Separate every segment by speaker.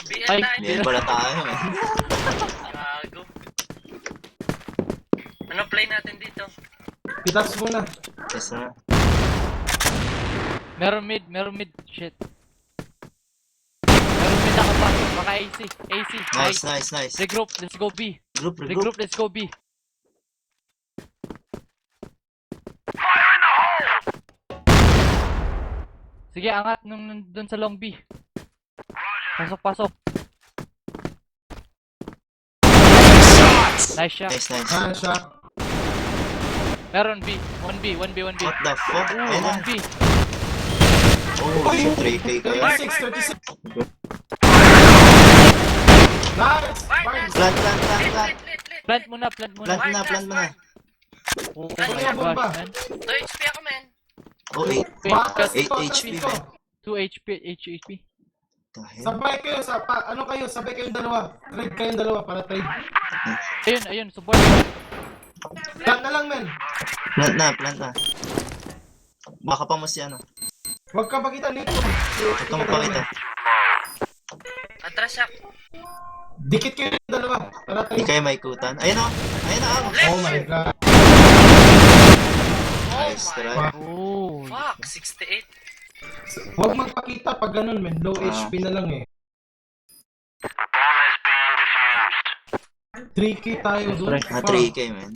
Speaker 1: Ay,
Speaker 2: tayo.
Speaker 3: Yan pala tayo eh.
Speaker 2: Gago. Ano play natin dito?
Speaker 4: Pitas muna.
Speaker 3: Yes na.
Speaker 1: meron mid. Shit. Meron mid nakapasok. Baka AC.
Speaker 3: Nice.
Speaker 1: Regroup, let's go B.
Speaker 3: Regroup.
Speaker 1: Regroup, let's go B. Sige, angat nung dun sa long B. Pasok. Nice shot.
Speaker 3: Nice.
Speaker 4: Ah, siya.
Speaker 1: Meron B. 1B.
Speaker 3: What the fuck?
Speaker 1: Ooh,
Speaker 3: Ayun na.
Speaker 1: 1B.
Speaker 3: Oh, shit, 3K kayo.
Speaker 4: 36. Nice! Fine.
Speaker 3: Plant.
Speaker 1: Plant muna.
Speaker 3: Plant mo na.
Speaker 1: Oh
Speaker 4: Ano
Speaker 1: my
Speaker 4: yung bomba?
Speaker 1: gosh, man.
Speaker 2: 2 HP ako, man.
Speaker 3: Oh, 8.
Speaker 4: Bakas
Speaker 3: 8
Speaker 4: ito,
Speaker 3: HP,
Speaker 4: ito.
Speaker 3: man.
Speaker 1: 2 HP.
Speaker 4: Sabay kayo sabay kayong dalawa. Trade kayong dalawa para trade.
Speaker 1: Ayun, support.
Speaker 4: Plant na lang, men.
Speaker 3: Plant na. Baka pa mo si ano.
Speaker 4: Huwag ka pakita dito.
Speaker 3: Huwag ka magpakita.
Speaker 2: Atras siya.
Speaker 4: Dikit kayong dalawa para
Speaker 3: Hindi
Speaker 4: trade.
Speaker 3: kayo maikutan. Ayun o. Ayun na ako.
Speaker 4: Oh my god.
Speaker 3: Nice try.
Speaker 1: Oh.
Speaker 2: Fuck, 68.
Speaker 4: Huwag magpakita pag ganun, men. Low HP na lang eh. 3K tayo doon.
Speaker 3: Ah, 3K man.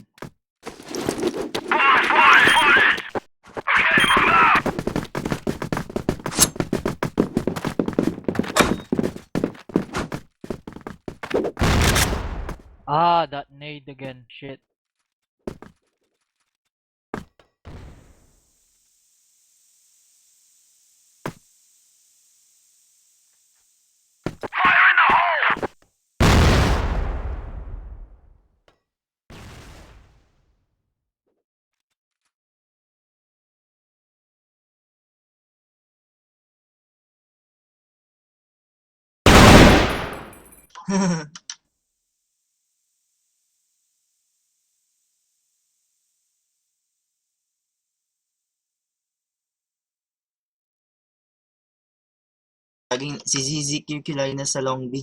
Speaker 1: Ah, that nade again. Shit.
Speaker 3: Laging si ZZQ kilay na sa Long B.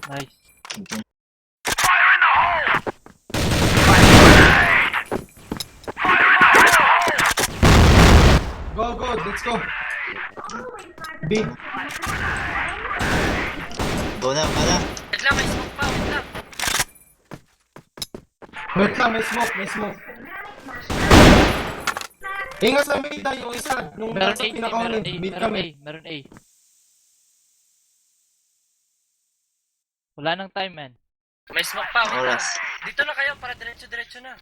Speaker 1: Nice.
Speaker 3: Okay.
Speaker 4: Go, let's go. B.
Speaker 3: Go na, pala.
Speaker 2: Wait lang, may smoke pa. Wait lang.
Speaker 4: Wait lang, may smoke. Ingat sa mid yung isa. Nung
Speaker 1: Meron
Speaker 4: nasa
Speaker 1: A,
Speaker 4: pinakahuli. Mid kami.
Speaker 1: meron A. Wala nang time, man.
Speaker 2: May smoke pa. Wait lang.
Speaker 3: Oras.
Speaker 2: Dito na kayo para diretso na.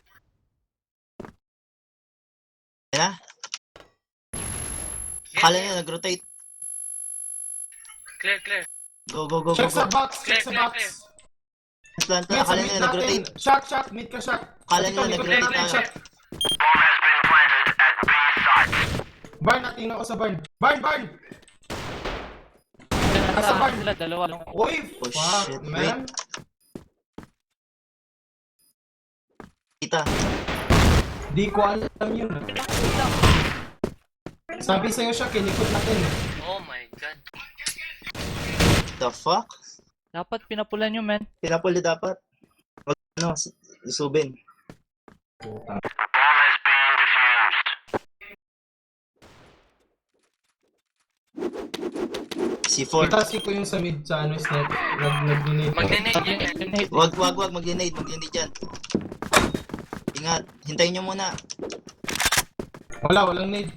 Speaker 3: Ayun na. Akala nyo nag-rotate.
Speaker 2: Clear.
Speaker 3: Go.
Speaker 4: Check sa box.
Speaker 3: Plant na.
Speaker 4: Mid sa
Speaker 3: Akala
Speaker 4: mid
Speaker 3: nyo
Speaker 4: natin.
Speaker 3: nag-rotate.
Speaker 4: Shot. Mid ka shot.
Speaker 3: Akala nyo
Speaker 4: Ikaw,
Speaker 3: nag-rotate
Speaker 4: likod natin,
Speaker 3: tayo.
Speaker 4: shot. Barn, natingin ako sa barn. Barn! Nasa
Speaker 1: Nasa
Speaker 4: barn.
Speaker 1: sila, dalawa lang.
Speaker 4: Uy,
Speaker 3: Oh,
Speaker 4: fuck,
Speaker 3: shit,
Speaker 4: man.
Speaker 3: Kita.
Speaker 4: Di ko alam yun. Sabi sa'yo siya, kinikot natin.
Speaker 2: Oh my god.
Speaker 3: The fuck?
Speaker 1: Dapat pinapulan nyo, man.
Speaker 3: Pinapuli dapat. Wag ano, isubin. C4.
Speaker 4: Itasi ko yung sa mid sa ano, snap. Nag-donate.
Speaker 2: Mag-donate yan.
Speaker 3: Wag mag-grenade dyan. Ingat, hintayin nyo muna.
Speaker 4: Walang nade.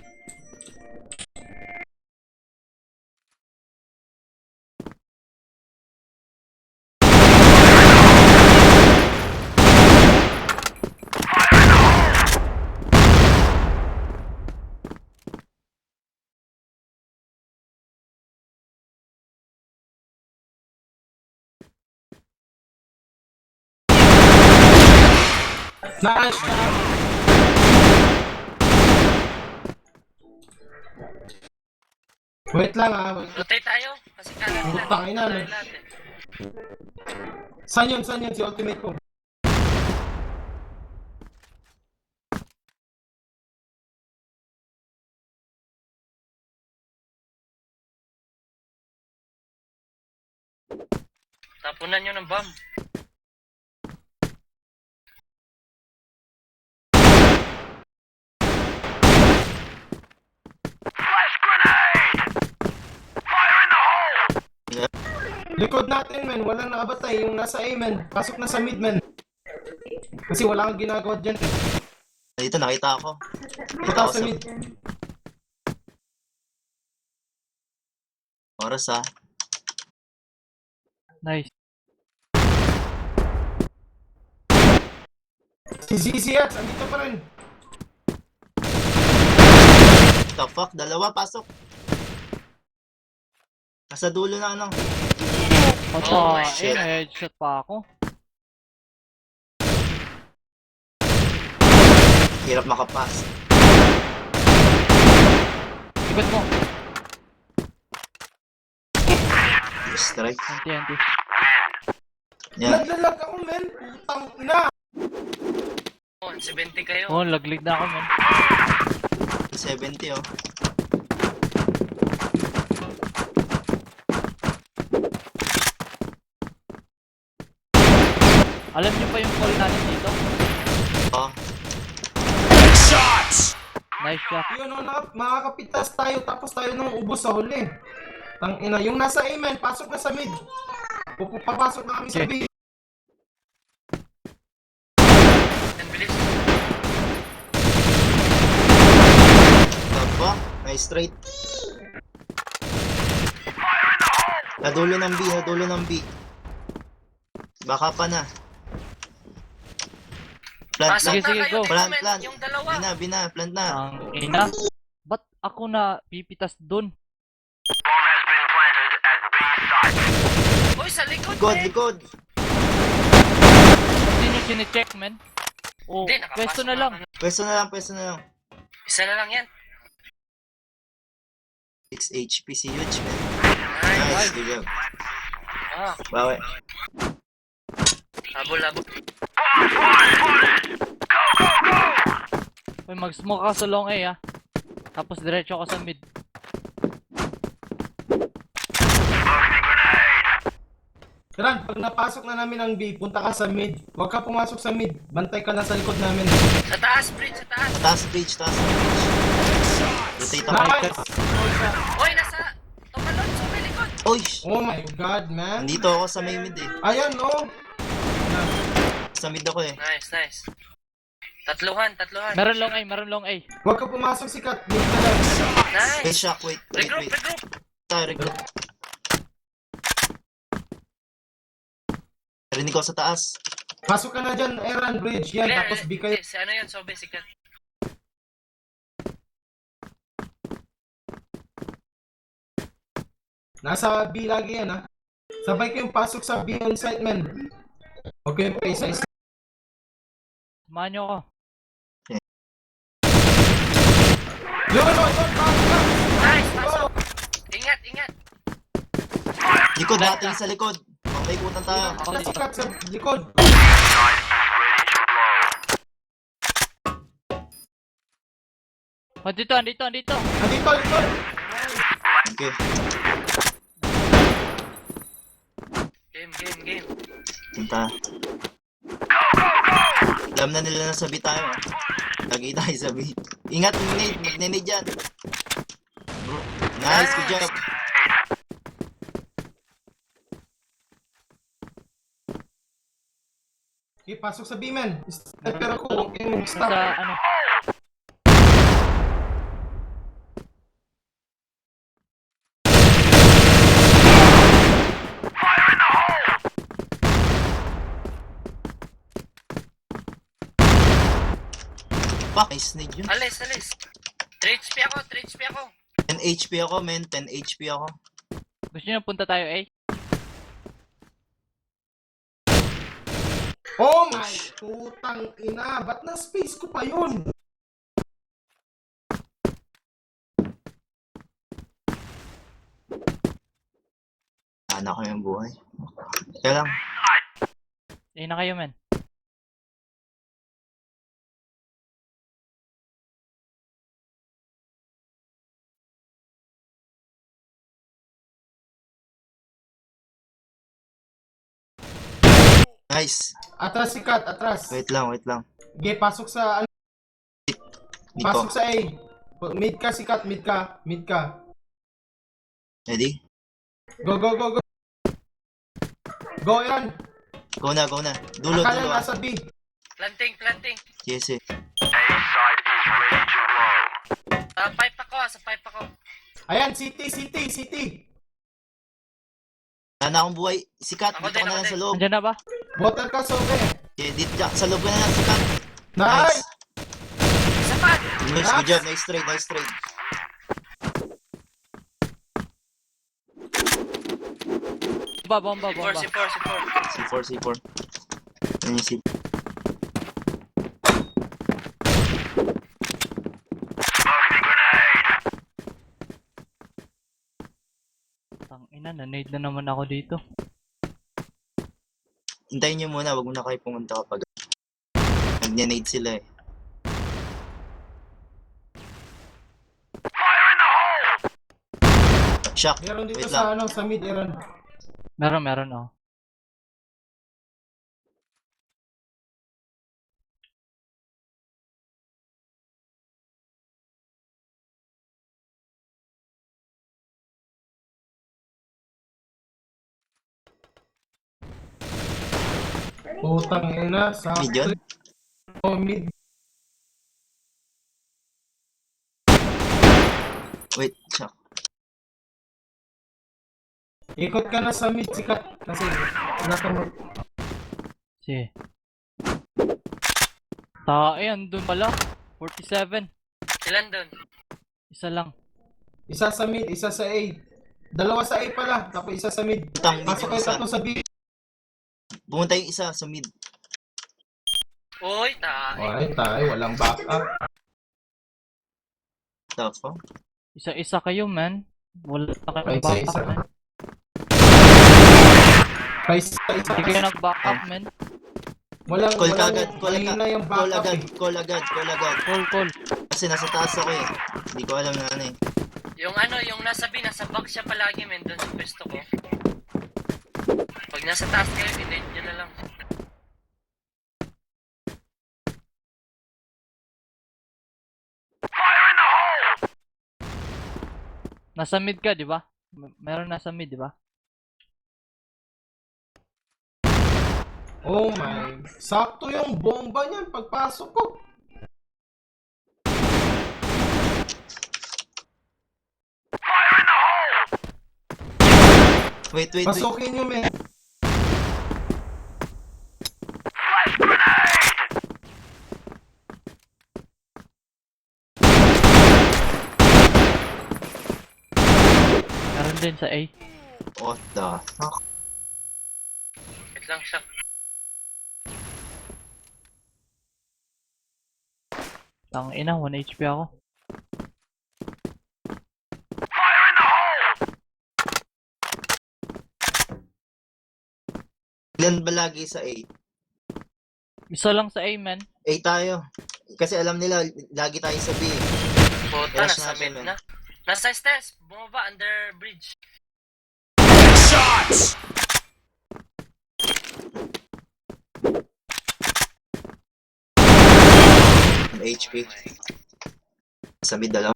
Speaker 4: Nice! Wait lang wait.
Speaker 2: Rotate tayo. Kasi kala nila.
Speaker 4: Putang ina,
Speaker 2: Kala
Speaker 4: no?
Speaker 2: natin.
Speaker 4: Saan yun si ultimate ko?
Speaker 2: Tapunan nyo ng bomb.
Speaker 4: Likod natin, men. Walang nakabatay. Yung nasa A, men. Pasok na sa mid, men. Kasi wala kang ginagawa dyan.
Speaker 3: Dito, nakita ako.
Speaker 4: Punta ka sa mid.
Speaker 3: Oras ah.
Speaker 1: Nice.
Speaker 4: Si ZZX, andito pa rin.
Speaker 3: The fuck? Dalawa, pasok. Nasa dulo na ano.
Speaker 1: Ata,
Speaker 3: shit.
Speaker 1: headshot pa ako.
Speaker 3: Hirap makapas.
Speaker 1: Likod mo.
Speaker 3: Strike.
Speaker 1: Anti.
Speaker 3: Yan.
Speaker 4: Naglalag ako, men. Putang ina.
Speaker 2: Oh, 70 kayo.
Speaker 1: Oh, laglig na ako, man.
Speaker 3: 70 oh.
Speaker 1: Alam niyo pa yung call natin dito?
Speaker 3: Oh.
Speaker 1: Nice shot.
Speaker 4: Yun, no, makakapitas tayo tapos tayo nang ubos sa huli. Tang ina, yung nasa A, men. Pasok na sa mid. Papasok na kami sa B.
Speaker 2: Ang bilis.
Speaker 3: Tapa. Nice straight. Nadulo ng B, nadulo ng B. Baka pa na. Plant,
Speaker 2: Pasok
Speaker 1: Sige,
Speaker 2: na
Speaker 1: sige,
Speaker 2: kayo.
Speaker 1: go.
Speaker 3: Plant,
Speaker 2: men.
Speaker 3: plant.
Speaker 2: Yung dalawa.
Speaker 3: Bina, plant na.
Speaker 1: Ang ina. Ba't ako na pipitas dun?
Speaker 2: Uy, sa likod,
Speaker 3: Likod,
Speaker 2: men.
Speaker 3: likod.
Speaker 1: Hindi nyo chine-check, man. Oh,
Speaker 2: Hindi, nakapasok
Speaker 1: pwesto na lang.
Speaker 3: Pwesto na lang, pwesto na lang.
Speaker 2: Isa na lang yan.
Speaker 3: 6 HP si Yuch, man.
Speaker 2: Nice.
Speaker 3: Nice, good job.
Speaker 2: Ah,
Speaker 3: Bawi.
Speaker 2: habol.
Speaker 1: Uy, mag-smoke ka sa long A, ah. Tapos diretso ka sa mid.
Speaker 4: Ran, pag napasok na namin ang B, punta ka sa mid. Huwag ka pumasok sa mid. Bantay ka lang sa likod namin.
Speaker 2: Sa taas, bridge, sa taas.
Speaker 3: Taas bridge, taas bridge. Rotate ako.
Speaker 4: Nice!
Speaker 2: Uy, nasa... Tumalon, sa may likod.
Speaker 3: Uy!
Speaker 4: Oh my god, man.
Speaker 3: Nandito ako sa may mid eh.
Speaker 4: Ayan, oh.
Speaker 3: Sa mid ako eh.
Speaker 2: Nice. Tatluhan.
Speaker 1: Meron long A.
Speaker 4: Huwag ka pumasok si Kat. Dito ka lang.
Speaker 3: Hey,
Speaker 2: Nice.
Speaker 3: shock, wait.
Speaker 2: Regroup.
Speaker 3: Tayo, regroup. Rinig ko sa taas.
Speaker 4: Pasok ka na dyan, Aaron Bridge. Yan,
Speaker 2: Clear,
Speaker 4: tapos B kayo.
Speaker 2: Si ano yun, Sobe, sikat.
Speaker 4: Nasa B lagi yan, ha. Sabay kayong pasok sa B on site, man. Huwag kayong isa-isa.
Speaker 1: Samahan nyo ako.
Speaker 4: Yun, pasok ka!
Speaker 2: Nice, pasok. Ingat.
Speaker 3: Likod, natin sa likod. Paikutan tayo.
Speaker 4: Nasa si Kat sa likod.
Speaker 1: Oh, dito.
Speaker 4: Andito, likod.
Speaker 3: Okay.
Speaker 2: Game.
Speaker 3: Punta. Alam na nila na sabi tayo. Lagi tayo sabi. Ingat, nade. Magne-nade dyan. Nice, good job.
Speaker 4: Okay, pasok sa B, man. Sniper ako. Huwag kayong mag-stop.
Speaker 1: Sa ano.
Speaker 3: Fuck, nice nade yun.
Speaker 2: Alis. 3 HP ako.
Speaker 3: 10 HP ako, men. 10 HP ako.
Speaker 1: Gusto nyo punta tayo A?
Speaker 4: Oh my putang ina. Ba't na space ko pa yun?
Speaker 3: Sana ko yung buhay. Kaya lang.
Speaker 1: A na kayo, man.
Speaker 3: Nice.
Speaker 4: Atras si Kat, atras.
Speaker 3: Wait lang.
Speaker 4: Okay, pasok sa ano,
Speaker 3: Dito.
Speaker 4: pasok sa A. Mid ka si Kat, mid ka.
Speaker 3: Ready?
Speaker 4: Go. Go yan.
Speaker 3: Go na. Dulo.
Speaker 4: Akala nasa B.
Speaker 2: Planting.
Speaker 3: Yes, eh.
Speaker 2: Sa pipe ako.
Speaker 4: Ayan, city.
Speaker 3: Wala na akong buhay. Sikat,
Speaker 2: Ako
Speaker 3: dito ka
Speaker 2: din,
Speaker 3: na
Speaker 2: ako
Speaker 3: lang sa
Speaker 2: din.
Speaker 3: loob.
Speaker 1: Nandiyan na ba?
Speaker 4: Water ka, Sobe.
Speaker 3: Okay, dito sa loob ka na lang, Sikat.
Speaker 4: Nice!
Speaker 2: Isa pa!
Speaker 3: Nice, good job. Nice trade.
Speaker 1: Bomba.
Speaker 2: C4.
Speaker 3: C4. Yan yung C4.
Speaker 1: Tangina, na-nade na naman ako dito.
Speaker 3: Hintayin nyo muna, wag muna kayo pumunta kapag nag-nade sila eh. Shock.
Speaker 4: Meron dito
Speaker 3: Wait
Speaker 4: sa
Speaker 3: lang.
Speaker 4: ano, sa mid, Aaron.
Speaker 1: Meron, oh.
Speaker 4: Putang ina, sa
Speaker 3: Mid yun?
Speaker 4: mid.
Speaker 3: Wait, shock.
Speaker 4: Ikot ka na sa mid, si Kat. Kasi wala kang
Speaker 1: Sige. Andun pala. 47.
Speaker 2: Ilan doon?
Speaker 1: Isa lang.
Speaker 4: isa sa mid, isa sa A. Dalawa sa A pala, tapos isa sa mid.
Speaker 3: Putang mid
Speaker 4: Pasok
Speaker 3: yung
Speaker 4: kayo
Speaker 3: isa.
Speaker 4: tatlo sa B.
Speaker 3: Pumunta yung isa sa mid.
Speaker 2: Uy, tayo.
Speaker 4: Ay, tayo, walang backup.
Speaker 3: The fuck?
Speaker 1: Isa-isa kayo, man. Wala na
Speaker 4: Ay,
Speaker 1: kayong backup,
Speaker 4: isa-isa.
Speaker 1: man.
Speaker 4: Isa.
Speaker 1: Hindi kayo nag-backup, man.
Speaker 4: Walang,
Speaker 3: Call
Speaker 4: walang,
Speaker 3: agad.
Speaker 4: mahina yung backup eh.
Speaker 3: Call agad.
Speaker 1: Call.
Speaker 3: Kasi nasa taas ako eh. Hindi ko alam na ano eh.
Speaker 2: Yung nasa B, nasa box siya palagi, men, doon sa pwesto ko. Pag nasa taas kayo, pinate nyo na lang.
Speaker 1: Nasa mid ka, di ba? Meron nasa mid, di ba?
Speaker 4: Oh my. Sakto yung bomba niyan pagpasok ko.
Speaker 3: Wait.
Speaker 4: Pasukin nyo, men.
Speaker 1: Meron din sa A.
Speaker 3: What the fuck?
Speaker 2: Wait lang siya.
Speaker 1: Tangina, 1 HP ako.
Speaker 3: Ilan ba lagi sa A?
Speaker 1: Isa lang sa A, man.
Speaker 3: A tayo. Kasi alam nila, lagi tayo sa B.
Speaker 2: Puta,
Speaker 3: Rush
Speaker 2: nasa
Speaker 3: natin,
Speaker 2: mid
Speaker 3: men.
Speaker 2: na. Nasa stairs, bumaba, under bridge.
Speaker 3: Ang HP. Sa mid dalawa.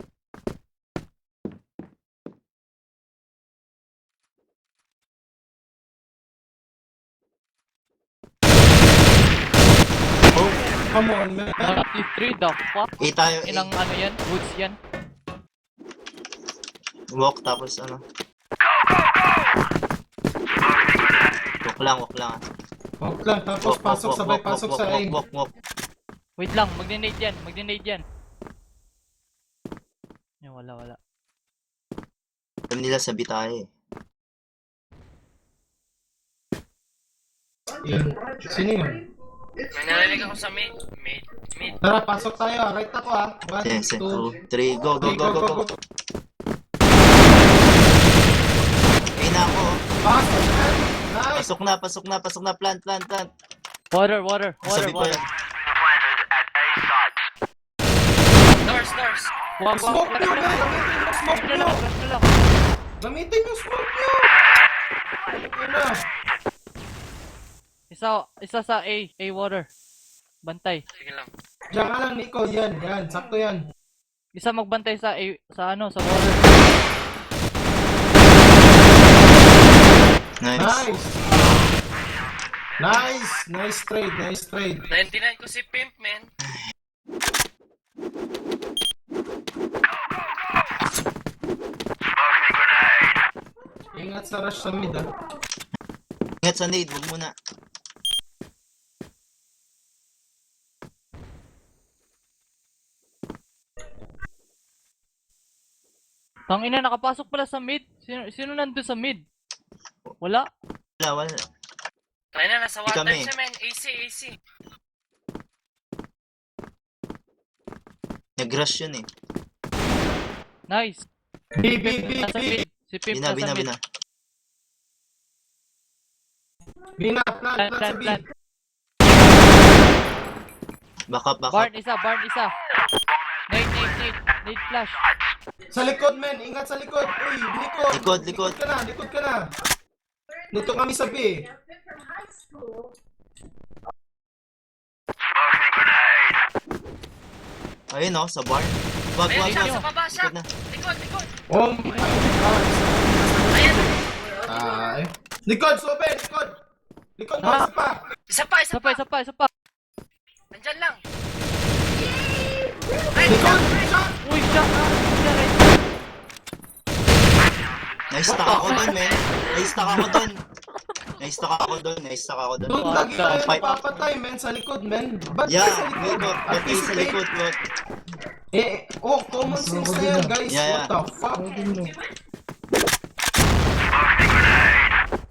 Speaker 3: Oh,
Speaker 4: Come on, man.
Speaker 1: 93, the fuck?
Speaker 3: A tayo.
Speaker 1: Inang ano yan? Woods yan?
Speaker 3: Walk tapos ano. Walk lang.
Speaker 4: Walk lang, tapos pasok, sabay pasok sa A.
Speaker 3: Walk.
Speaker 1: Wait lang, magne-nade yan. Yan, wala.
Speaker 3: Alam nila sa B tayo eh.
Speaker 4: Yun. Sino yun?
Speaker 2: May narinig ako sa mid. Mid.
Speaker 4: Tara, pasok tayo. Right ako ah. 1,
Speaker 3: Yes,
Speaker 4: 2,
Speaker 3: 2, 3, go. A na ako.
Speaker 4: Pasok. Nice.
Speaker 3: Pasok na. Plant.
Speaker 1: Water.
Speaker 3: Sabi ko yan.
Speaker 2: Doors.
Speaker 1: Wag.
Speaker 4: Smoke nyo, man. Gamitin yung smoke nyo.
Speaker 1: Flash na lang.
Speaker 4: Gamitin yung smoke nyo. Yun na.
Speaker 1: Isa sa A water. Bantay.
Speaker 2: Sige lang.
Speaker 4: Diyan ka lang, Nico. Yan. Sakto yan.
Speaker 1: Isa magbantay sa A, sa water.
Speaker 3: Nice.
Speaker 4: Nice trade.
Speaker 2: 99 ko si Pimp, man.
Speaker 4: Ingat sa rush sa mid, ah.
Speaker 3: Ingat sa nade, wag muna.
Speaker 1: Tangina, nakapasok pala sa mid. Sino nandun sa mid? Wala.
Speaker 3: Wala.
Speaker 2: Tayo na, nasa water
Speaker 3: kami.
Speaker 2: siya, man. AC.
Speaker 3: Nag-rush yun eh.
Speaker 1: Nice.
Speaker 4: B.
Speaker 1: Nasa mid. Si Pimp nasa mid.
Speaker 3: Bina.
Speaker 4: Bina, plant sa B.
Speaker 1: Plant.
Speaker 3: Back up.
Speaker 1: Barn isa. Nade flash.
Speaker 4: Sa likod, men. Ingat sa likod. Uy, likod.
Speaker 3: Likod.
Speaker 4: Likod ka na. Dito kami sa B.
Speaker 3: Ayun oh, sa bar. Wag.
Speaker 2: Ayun siya, sa baba siya.
Speaker 3: Likod na.
Speaker 2: Likod.
Speaker 4: Oh my God.
Speaker 2: Ayan.
Speaker 4: Ay. Likod, sobe, likod. Likod mo, isa pa.
Speaker 2: Isa pa.
Speaker 1: Isa pa.
Speaker 2: Nandyan lang. Ay,
Speaker 4: Likod, shot.
Speaker 1: Uy, siya.
Speaker 3: Nice-stack ako dun, men. Nice-stack ako dun.
Speaker 4: Doon lagi tayo
Speaker 3: Fight.
Speaker 4: napapatay, men, sa likod, men. Ba't
Speaker 3: Yeah,
Speaker 4: sa likod?
Speaker 3: ba't kayo sa likod, bro?
Speaker 4: Common sense na yan, guys.
Speaker 3: Yeah.
Speaker 4: What the fuck?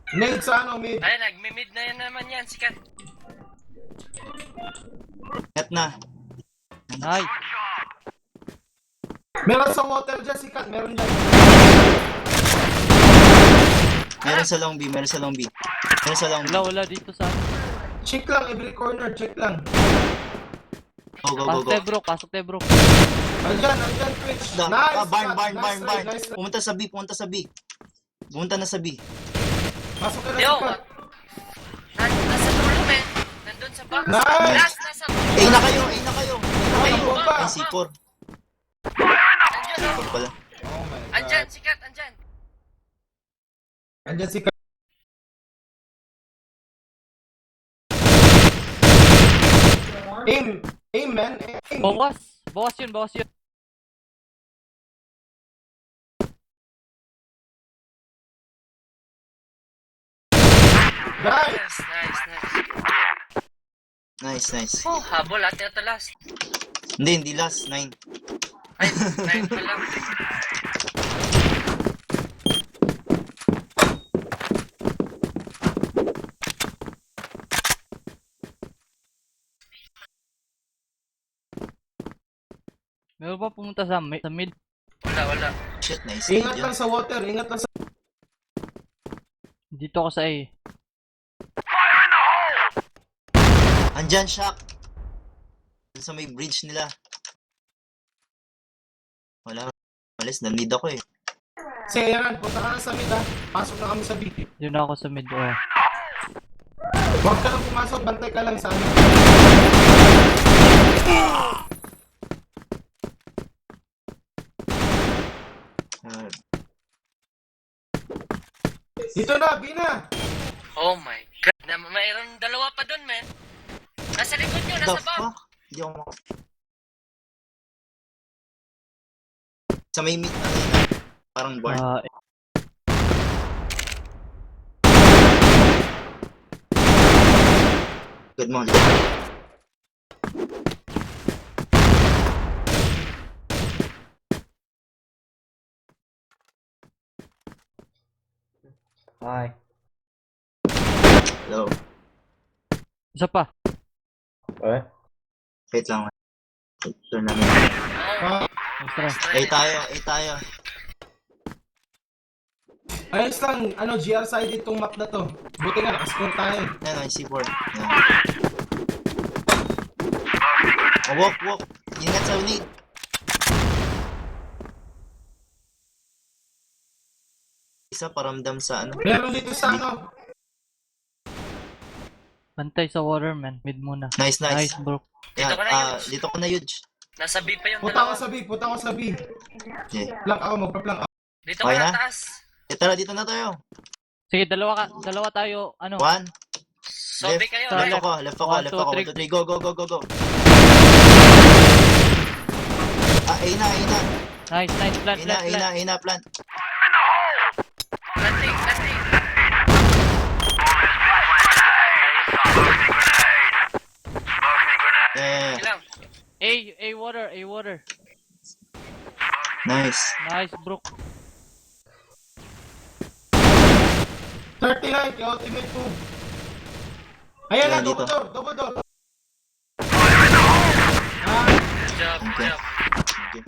Speaker 4: Nade sa mid.
Speaker 2: Ay, nagmi-mid na yan naman yan. Sikat.
Speaker 3: Net na.
Speaker 1: Nice.
Speaker 4: Meron sa water dyan, sikat. Meron dyan.
Speaker 3: Meron sa long B.
Speaker 1: Wala dito sa
Speaker 4: Check lang, every corner. Check lang.
Speaker 3: Go.
Speaker 1: Pasok tayo bro.
Speaker 4: Andyan, Twitch.
Speaker 3: Barn.
Speaker 4: Nice trade.
Speaker 3: Pumunta na sa B.
Speaker 4: Pasok ka na,
Speaker 2: Yo,
Speaker 4: sikat.
Speaker 2: nasa dulo, man. Nandun sa box.
Speaker 4: Nice.
Speaker 2: Last, nasa
Speaker 3: A na kayo.
Speaker 4: Ay, bomba.
Speaker 3: Ay, C4.
Speaker 2: Andyan, oh.
Speaker 3: C4 pala.
Speaker 4: Oh my God.
Speaker 2: Andyan, sikat, andyan.
Speaker 4: Andyan sikat. Aim, man. Aim.
Speaker 1: Bawas yun.
Speaker 4: Nice.
Speaker 3: Nice.
Speaker 2: Oh, habol, ate ito last.
Speaker 3: Hindi last. 9.
Speaker 2: Ay, 9 pa lang.
Speaker 1: Meron pa pumunta sa mid.
Speaker 2: Wala.
Speaker 3: Shit, nice.
Speaker 4: Ingat lang sa water.
Speaker 1: Dito ako sa A.
Speaker 3: Andyan, Shaq. Dun sa may bridge nila. Wala. Malis, nanid ako eh.
Speaker 4: Sige, yan. Punta ka na sa mid, ha. Pasok na kami sa B.
Speaker 1: Yun ako sa mid. Oh.
Speaker 4: Huwag ka lang pumasok. Bantay ka lang sa amin. Dito na, Bina.
Speaker 2: Oh my God. Mayroon dalawa pa dun, man. Nasa likod nyo,
Speaker 3: The
Speaker 2: nasa bomb.
Speaker 3: fuck? Hindi ako sa may meet parang bar. Good morning.
Speaker 4: Hi.
Speaker 3: Hello.
Speaker 1: Isa pa.
Speaker 3: Wait lang. Sure namin.
Speaker 1: Extra.
Speaker 3: A tayo.
Speaker 4: Ayos lang, GR side itong map na to. Buti nga, nakascore tayo.
Speaker 3: Yan, I C4. Yan. Oh, walk. Ingat sa unit. Isa paramdam sa
Speaker 4: Meron dito sa
Speaker 1: Bantay sa water, man. Mid muna.
Speaker 3: Nice, nice.
Speaker 1: Nice, bro.
Speaker 3: Yan,
Speaker 2: Dito ka na, Yuj.
Speaker 3: dito ka na, Yuj.
Speaker 2: Nasa B pa yung
Speaker 4: Punta ako
Speaker 2: dalawa.
Speaker 4: sa B, punta ako sa B.
Speaker 3: Okay.
Speaker 4: Plank ako, magpa-plank ako.
Speaker 2: Dito
Speaker 3: Okay
Speaker 2: ka
Speaker 3: na?
Speaker 2: na taas.
Speaker 3: Tara, dito na tayo.
Speaker 1: Sige, dalawa tayo. Ano?
Speaker 3: 1,
Speaker 2: Sobe
Speaker 3: left,
Speaker 2: kayo.
Speaker 1: Sa
Speaker 3: left
Speaker 1: left.
Speaker 3: ako, left ako,
Speaker 1: 1,
Speaker 3: left
Speaker 1: 2,
Speaker 3: ako.
Speaker 1: 3.
Speaker 3: 1, 2, 3, go, go, go, go, go. A na, A na.
Speaker 1: Nice, nice. Plant,
Speaker 3: A na,
Speaker 1: plant,
Speaker 3: A na,
Speaker 1: plant.
Speaker 3: A na, plant.
Speaker 2: Planting, planting.
Speaker 3: Yeah,
Speaker 2: Sige lang.
Speaker 1: A water, A water.
Speaker 3: nice.
Speaker 1: Nice, bro.
Speaker 4: 39, kay ultimate po. Ayan na,
Speaker 3: Ayan, dito.
Speaker 4: double door.
Speaker 2: Good job, good
Speaker 3: Okay.
Speaker 2: job.
Speaker 3: Okay.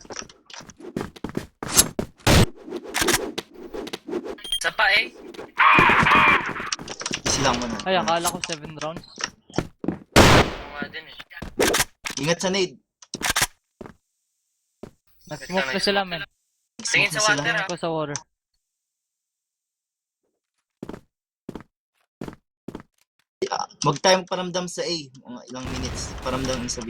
Speaker 2: Sa pa eh.
Speaker 3: Silang mo na.
Speaker 1: Ay, akala ko 7 rounds.
Speaker 2: Ako nga din eh.
Speaker 3: Ingat sa nade.
Speaker 1: Nag-smoke na sila, man.
Speaker 2: Tingin sa
Speaker 3: Sila.
Speaker 2: water ah.
Speaker 1: Ako sa water.
Speaker 3: Huwag tayong paramdam sa A. Mga ilang minutes. Paramdam sa B.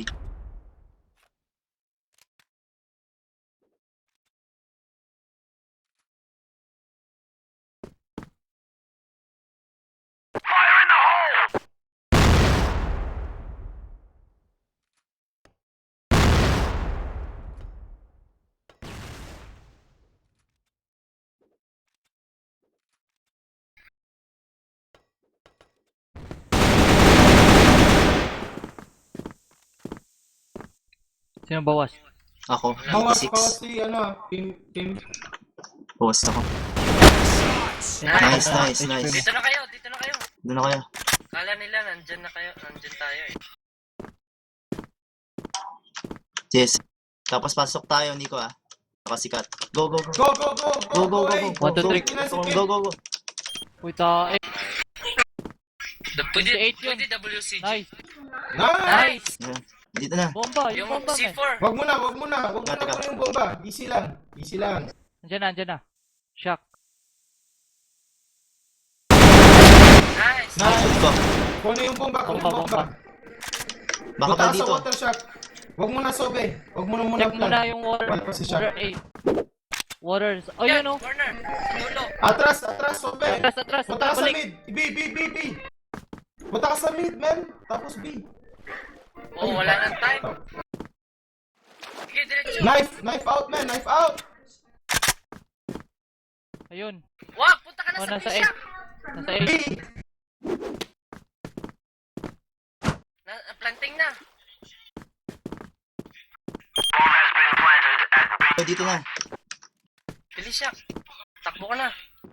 Speaker 1: Sino bawas?
Speaker 3: Ako,
Speaker 4: Bawas
Speaker 3: 86.
Speaker 4: si, Pim.
Speaker 3: Bawas ako.
Speaker 2: Nice,
Speaker 3: nice, nice.
Speaker 2: Dito na kayo, dito na kayo.
Speaker 3: Doon na kaya.
Speaker 2: Kala nila nandyan na kayo, nandyan tayo eh.
Speaker 3: Yes. Tapos pasok tayo, Nico ah. Nakasikat. Go, go, go.
Speaker 4: Go, go, go,
Speaker 3: Go, go, go,
Speaker 4: A.
Speaker 3: go.
Speaker 1: 1, 2, 3.
Speaker 4: Tingnan si Pim.
Speaker 3: Go, go, go.
Speaker 1: Puta, eh.
Speaker 2: Pwede,
Speaker 1: 28 yun.
Speaker 2: pwede WCG.
Speaker 1: Nice.
Speaker 4: Nice!
Speaker 3: Yeah. Dito na.
Speaker 1: Bomba, yung
Speaker 2: Yung
Speaker 1: bomba, man.
Speaker 2: C4.
Speaker 4: Wag mo na
Speaker 3: Teka.
Speaker 4: yung bomba. Easy lang.
Speaker 1: Andyan na. Shock.
Speaker 2: Nice.
Speaker 4: Nice.
Speaker 3: Go.
Speaker 4: Kunin yung bomba,
Speaker 1: Bomba.
Speaker 3: Baka pa
Speaker 4: Punta
Speaker 3: dito.
Speaker 4: sa water shot. Wag mo na sobe. Wag mo na muna
Speaker 1: Check muna
Speaker 4: plan.
Speaker 1: yung water.
Speaker 4: Wala pa si Shock.
Speaker 1: Water A. Water. Oh,
Speaker 2: Yan,
Speaker 1: yun oh.
Speaker 2: corner. Dulo.
Speaker 4: Atras, sobe.
Speaker 1: Atras.
Speaker 4: Punta ka sa
Speaker 1: Balik.
Speaker 4: mid. B. Punta ka sa mid, man. Tapos B.
Speaker 2: Oh, wala nang time. Sige, diretso.
Speaker 4: Knife out, man. Knife out.
Speaker 1: Ayun.
Speaker 2: Wag, punta ka na
Speaker 1: Oh,
Speaker 2: sa
Speaker 1: nasa A.
Speaker 2: Bishop.
Speaker 1: Nasa A.
Speaker 4: B.
Speaker 2: Planting na.
Speaker 3: Dito na.
Speaker 2: Bilis siya. Takbo ka na.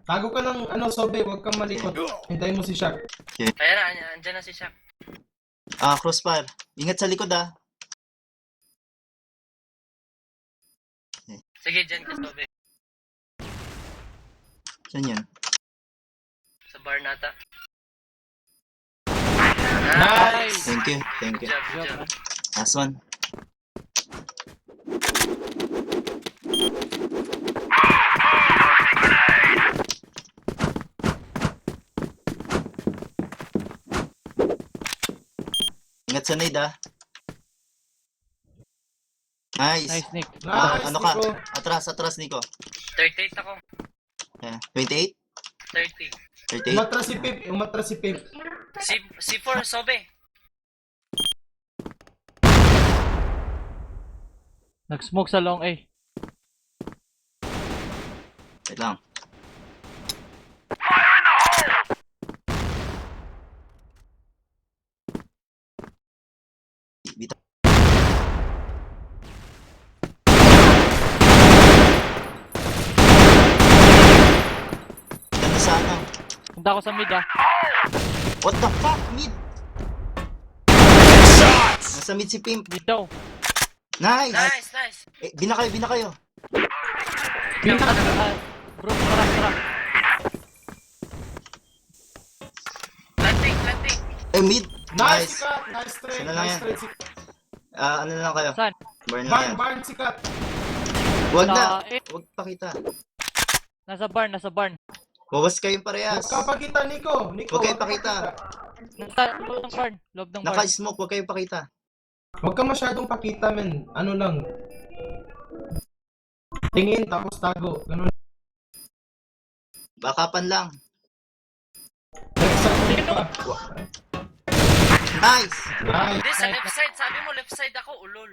Speaker 4: Tago ka ng sobe. Wag kang malikot. Hintayin mo si Shock.
Speaker 2: Ayan na, andyan na si Shaq.
Speaker 3: Crossfire. Ingat sa likod ah.
Speaker 2: Sige, dyan ka, Sobe.
Speaker 3: Saan yan?
Speaker 2: Sa bar nata.
Speaker 4: Nice.
Speaker 3: Thank you.
Speaker 2: Good job, good
Speaker 1: Job,
Speaker 2: job.
Speaker 1: man.
Speaker 3: Last one. Ingat sa nade ah. Nice.
Speaker 1: Nice, Nick.
Speaker 4: Nice,
Speaker 3: Ano ka?
Speaker 4: Nico.
Speaker 3: Atras, Nico.
Speaker 2: 38 ako.
Speaker 3: Yeah. 28?
Speaker 2: 30.
Speaker 3: 38?
Speaker 4: Umatras si Pip.
Speaker 2: C4, Sobe.
Speaker 1: Nag-smoke sa long A.
Speaker 3: Wait lang. Bita. Ganda sa ano?
Speaker 1: Punta ako sa mid ah.
Speaker 3: What the fuck? Mid! Nasa mid si Pimp.
Speaker 1: Mid daw.
Speaker 3: Nice!
Speaker 2: Nice.
Speaker 3: Bina kayo.
Speaker 1: Bro, tara.
Speaker 2: Planting.
Speaker 3: Mid!
Speaker 4: Nice, Sikat. Nice trade.
Speaker 3: Sino lang
Speaker 4: Nice
Speaker 3: yan?
Speaker 4: trade. Sikat.
Speaker 3: Ano na lang kayo?
Speaker 1: Saan?
Speaker 3: Burn na yan.
Speaker 4: Barn, Sikat.
Speaker 3: Huwag na!
Speaker 1: Sa A.
Speaker 3: Huwag pakita.
Speaker 1: Nasa barn.
Speaker 3: Bawas kayong parehas.
Speaker 4: Huwag kang pakita, Nico.
Speaker 3: Huwag kayong pakita.
Speaker 1: Nasa loob ng barn. Loob ng barn.
Speaker 3: Naka-smoke, huwag kayo pakita.
Speaker 4: Huwag ka masyadong pakita, men. Ano lang. Tingin, tapos tago. Ganun.
Speaker 3: Bakapan lang.
Speaker 4: Sige pa.
Speaker 3: Nice!
Speaker 4: Nice.
Speaker 2: Hindi, sa left side. Sabi mo left side ako, ulol.